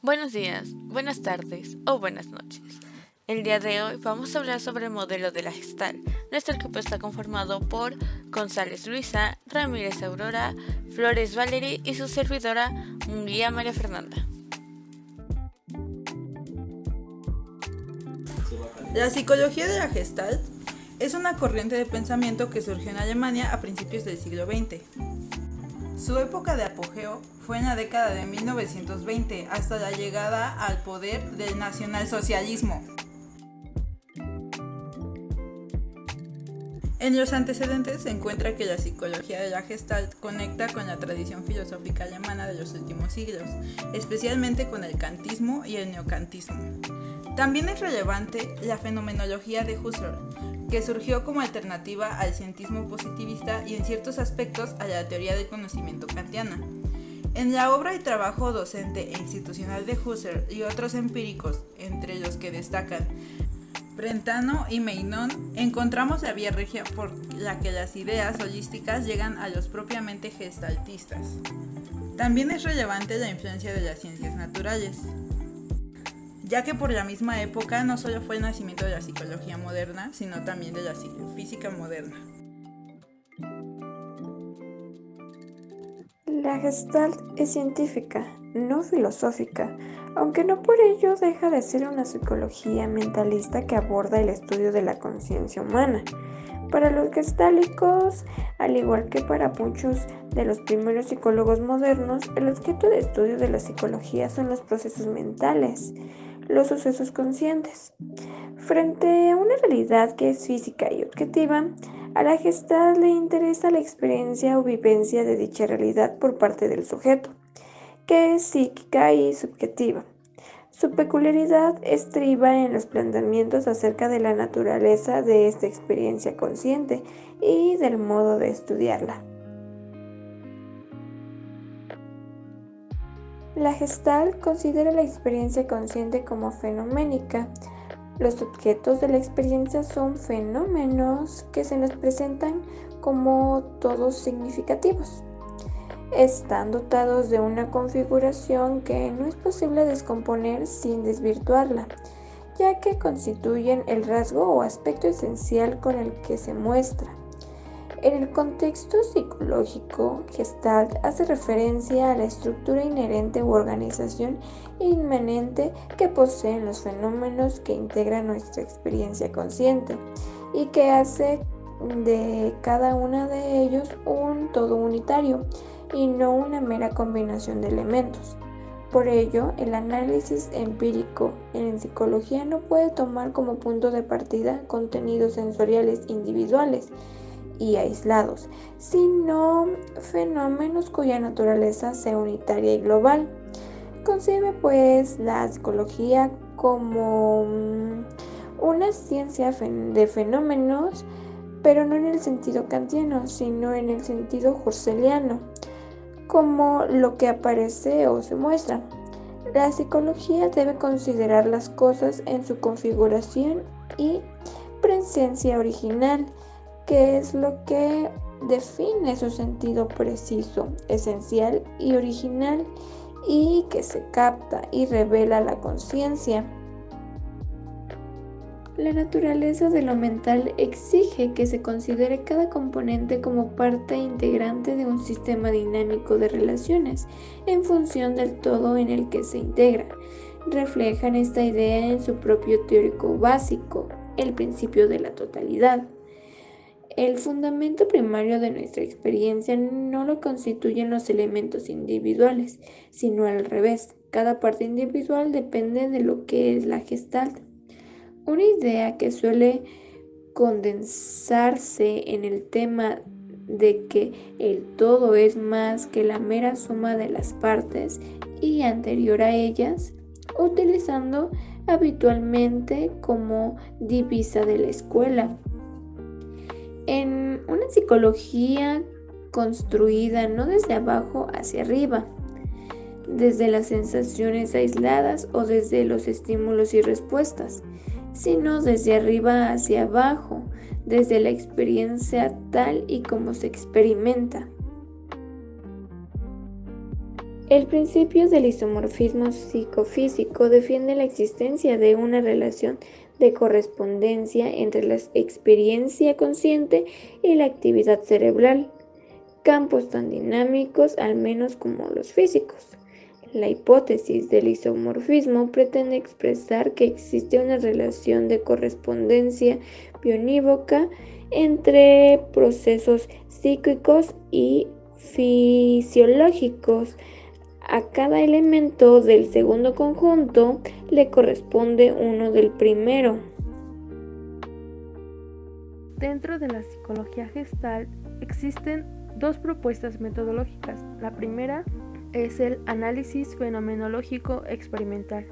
Buenos días, buenas tardes o buenas noches. El día de hoy vamos a hablar sobre el modelo de la Gestalt. Nuestro equipo está conformado por González Luisa, Ramírez Aurora, Flores Valerie y su servidora Munguía María Fernanda. La psicología de la Gestalt es una corriente de pensamiento que surgió en Alemania a principios del siglo XX. Su época de apogeo fue en la década de 1920 hasta la llegada al poder del nacionalsocialismo. En los antecedentes se encuentra que la psicología de la Gestalt conecta con la tradición filosófica alemana de los últimos siglos, especialmente con el kantismo y el neokantismo. También es relevante la fenomenología de Husserl, que surgió como alternativa al cientismo positivista y en ciertos aspectos a la teoría del conocimiento kantiana. En la obra y trabajo docente e institucional de Husserl y otros empíricos, entre los que destacan Brentano y Meinong, encontramos la vía regia por la que las ideas holísticas llegan a los propiamente gestaltistas. También es relevante la influencia de las ciencias naturales, ya que por la misma época no solo fue el nacimiento de la psicología moderna, sino también de la física moderna. La Gestalt es científica, no filosófica, aunque no por ello deja de ser una psicología mentalista que aborda el estudio de la conciencia humana. Para los gestálicos, al igual que para muchos de los primeros psicólogos modernos, el objeto de estudio de la psicología son los procesos mentales, los sucesos conscientes. Frente a una realidad que es física y objetiva, a la Gestalt le interesa la experiencia o vivencia de dicha realidad por parte del sujeto, que es psíquica y subjetiva. Su peculiaridad estriba en los planteamientos acerca de la naturaleza de esta experiencia consciente y del modo de estudiarla. La Gestalt considera la experiencia consciente como fenoménica. Los objetos de la experiencia son fenómenos que se nos presentan como todos significativos. Están dotados de una configuración que no es posible descomponer sin desvirtuarla, ya que constituyen el rasgo o aspecto esencial con el que se muestra. En el contexto psicológico, Gestalt hace referencia a la estructura inherente u organización inmanente que poseen los fenómenos que integran nuestra experiencia consciente y que hace de cada uno de ellos un todo unitario y no una mera combinación de elementos. Por ello, el análisis empírico en psicología no puede tomar como punto de partida contenidos sensoriales individuales y aislados, sino fenómenos cuya naturaleza sea unitaria y global. Concibe pues la psicología como una ciencia de fenómenos, pero no en el sentido kantiano, sino en el sentido husserliano, como lo que aparece o se muestra. La psicología debe considerar las cosas en su configuración y presencia original, que es lo que define su sentido preciso, esencial y original, y que se capta y revela la conciencia. La naturaleza de lo mental exige que se considere cada componente como parte integrante de un sistema dinámico de relaciones, en función del todo en el que se integra. Reflejan esta idea en su propio teórico básico, el principio de la totalidad. El fundamento primario de nuestra experiencia no lo constituyen los elementos individuales, sino al revés. Cada parte individual depende de lo que es la Gestalt. Una idea que suele condensarse en el tema de que el todo es más que la mera suma de las partes y anterior a ellas, utilizando habitualmente como divisa de la escuela. En una psicología construida no desde abajo hacia arriba, desde las sensaciones aisladas o desde los estímulos y respuestas, sino desde arriba hacia abajo, desde la experiencia tal y como se experimenta. El principio del isomorfismo psicofísico defiende la existencia de una relación de correspondencia entre la experiencia consciente y la actividad cerebral, campos tan dinámicos al menos como los físicos. La hipótesis del isomorfismo pretende expresar que existe una relación de correspondencia bionívoca entre procesos psíquicos y fisiológicos. A cada elemento del segundo conjunto le corresponde uno del primero. Dentro de la psicología Gestalt existen dos propuestas metodológicas. La primera es el análisis fenomenológico experimental,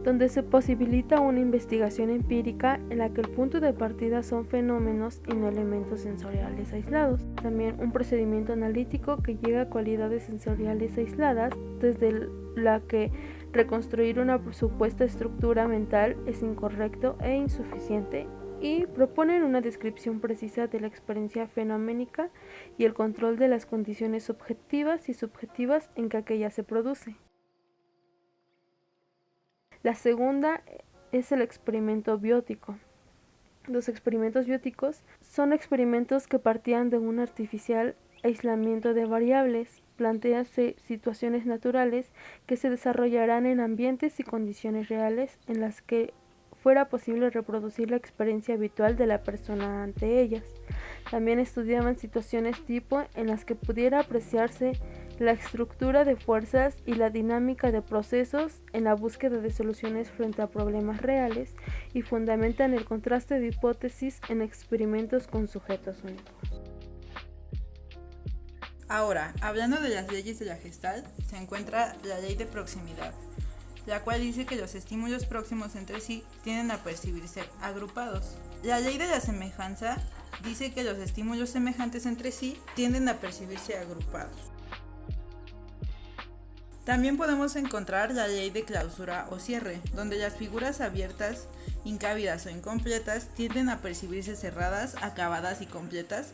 donde se posibilita una investigación empírica en la que el punto de partida son fenómenos y no elementos sensoriales aislados. También un procedimiento analítico que llega a cualidades sensoriales aisladas, desde la que reconstruir una supuesta estructura mental es incorrecto e insuficiente, y proponen una descripción precisa de la experiencia fenoménica y el control de las condiciones objetivas y subjetivas en que aquella se produce. La segunda es el experimento biótico. Los experimentos bióticos son experimentos que partían de un artificial aislamiento de variables. Plantéanse situaciones naturales que se desarrollarán en ambientes y condiciones reales en las que fuera posible reproducir la experiencia habitual de la persona ante ellas. También estudiaban situaciones tipo en las que pudiera apreciarse la estructura de fuerzas y la dinámica de procesos en la búsqueda de soluciones frente a problemas reales, y fundamentan el contraste de hipótesis en experimentos con sujetos únicos. Ahora, hablando de las leyes de la Gestalt, se encuentra la ley de proximidad, la cual dice que los estímulos próximos entre sí tienden a percibirse agrupados. La ley de la semejanza dice que los estímulos semejantes entre sí tienden a percibirse agrupados. También podemos encontrar la ley de clausura o cierre, donde las figuras abiertas, incávidas o incompletas tienden a percibirse cerradas, acabadas y completas,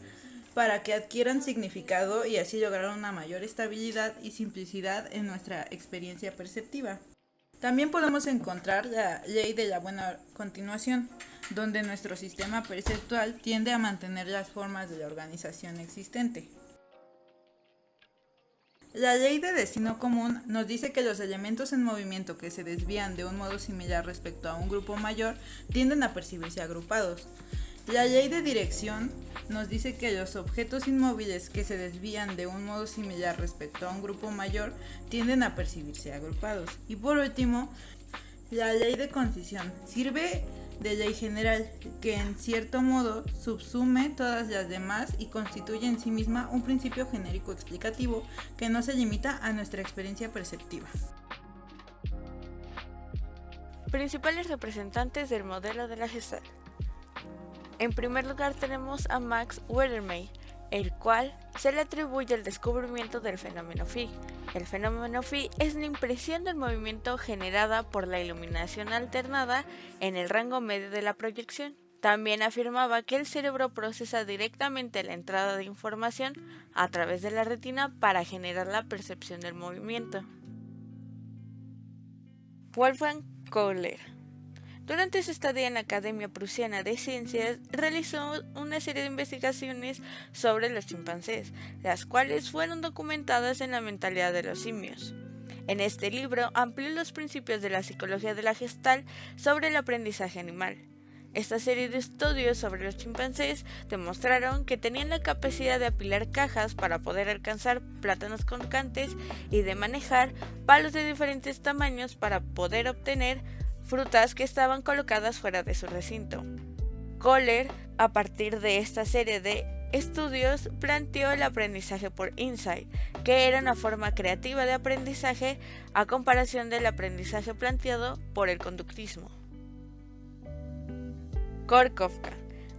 para que adquieran significado y así lograr una mayor estabilidad y simplicidad en nuestra experiencia perceptiva. También podemos encontrar la ley de la buena continuación, donde nuestro sistema perceptual tiende a mantener las formas de la organización existente. La ley de destino común nos dice que los elementos en movimiento que se desvían de un modo similar respecto a un grupo mayor tienden a percibirse agrupados. La ley de dirección nos dice que los objetos inmóviles que se desvían de un modo similar respecto a un grupo mayor tienden a percibirse agrupados. Y por último, la ley de concisión sirve de ley general, que en cierto modo subsume todas las demás y constituye en sí misma un principio genérico explicativo que no se limita a nuestra experiencia perceptiva. Principales representantes del modelo de la Gestalt. En primer lugar tenemos a Max Wetterney, el cual se le atribuye el descubrimiento del fenómeno phi. El fenómeno phi es la impresión del movimiento generada por la iluminación alternada en el rango medio de la proyección. También afirmaba que el cerebro procesa directamente la entrada de información a través de la retina para generar la percepción del movimiento. Wolfgang Kohler. Durante su estadía en la Academia Prusiana de Ciencias, realizó una serie de investigaciones sobre los chimpancés, las cuales fueron documentadas en la mentalidad de los simios. En este libro amplió los principios de la psicología de la Gestalt sobre el aprendizaje animal. Esta serie de estudios sobre los chimpancés demostraron que tenían la capacidad de apilar cajas para poder alcanzar plátanos colgantes y de manejar palos de diferentes tamaños para poder obtener frutas que estaban colocadas fuera de su recinto. Kohler, a partir de esta serie de estudios, planteó el aprendizaje por insight, que era una forma creativa de aprendizaje a comparación del aprendizaje planteado por el conductismo. Korkowka.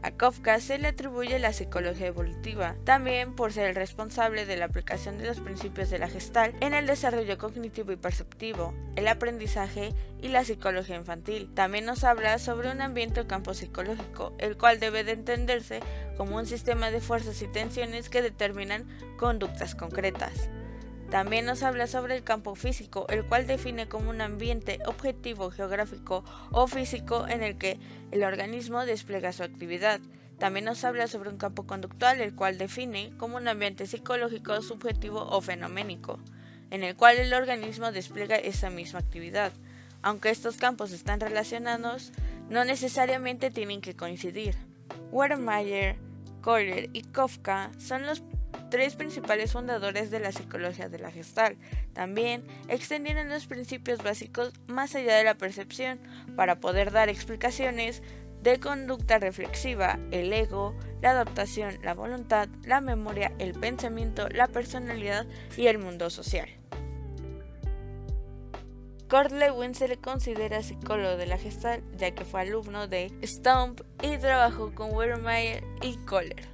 A Kafka se le atribuye la psicología evolutiva, también por ser el responsable de la aplicación de los principios de la Gestalt en el desarrollo cognitivo y perceptivo, el aprendizaje y la psicología infantil. También nos habla sobre un ambiente o campo psicológico, el cual debe de entenderse como un sistema de fuerzas y tensiones que determinan conductas concretas. También nos habla sobre el campo físico, el cual define como un ambiente objetivo geográfico o físico en el que el organismo despliega su actividad. También nos habla sobre un campo conductual, el cual define como un ambiente psicológico subjetivo o fenoménico, en el cual el organismo despliega esa misma actividad. Aunque estos campos están relacionados, no necesariamente tienen que coincidir. Wehrmacher, Kohler y Kafka son los tres principales fundadores de la psicología de la Gestalt. También extendieron los principios básicos más allá de la percepción para poder dar explicaciones de conducta reflexiva, el ego, la adaptación, la voluntad, la memoria, el pensamiento, la personalidad y el mundo social. Kurt Lewin se le considera psicólogo de la Gestalt, ya que fue alumno de Stump y trabajó con Wehrmacher y Kohler.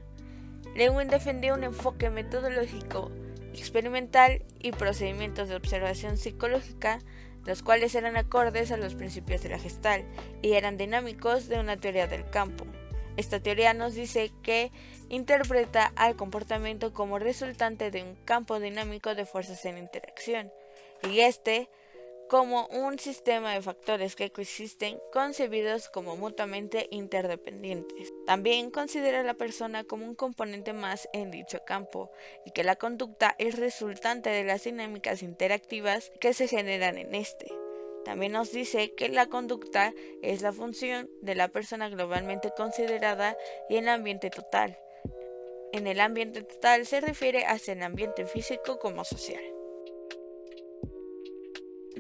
Lewin defendió un enfoque metodológico, experimental y procedimientos de observación psicológica, los cuales eran acordes a los principios de la Gestalt y eran dinámicos de una teoría del campo. Esta teoría nos dice que interpreta al comportamiento como resultante de un campo dinámico de fuerzas en interacción, y como un sistema de factores que coexisten concebidos como mutuamente interdependientes. También considera a la persona como un componente más en dicho campo y que la conducta es resultante de las dinámicas interactivas que se generan en este. También nos dice que la conducta es la función de la persona globalmente considerada y en el ambiente total. En el ambiente total se refiere hacia el ambiente físico como social.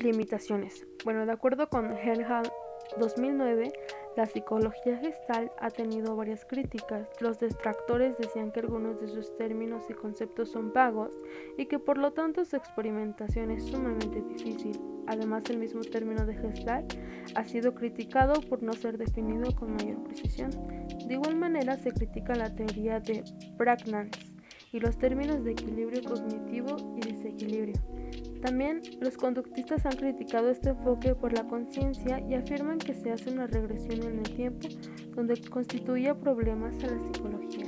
Limitaciones. Bueno, de acuerdo con Herhal 2009, la psicología Gestalt ha tenido varias críticas. Los detractores decían que algunos de sus términos y conceptos son vagos y que por lo tanto su experimentación es sumamente difícil. Además, el mismo término de Gestalt ha sido criticado por no ser definido con mayor precisión. De igual manera, se critica la teoría de Prägnanz y los términos de equilibrio cognitivo y desequilibrio. También los conductistas han criticado este enfoque por la conciencia y afirman que se hace una regresión en el tiempo donde constituye problemas a la psicología.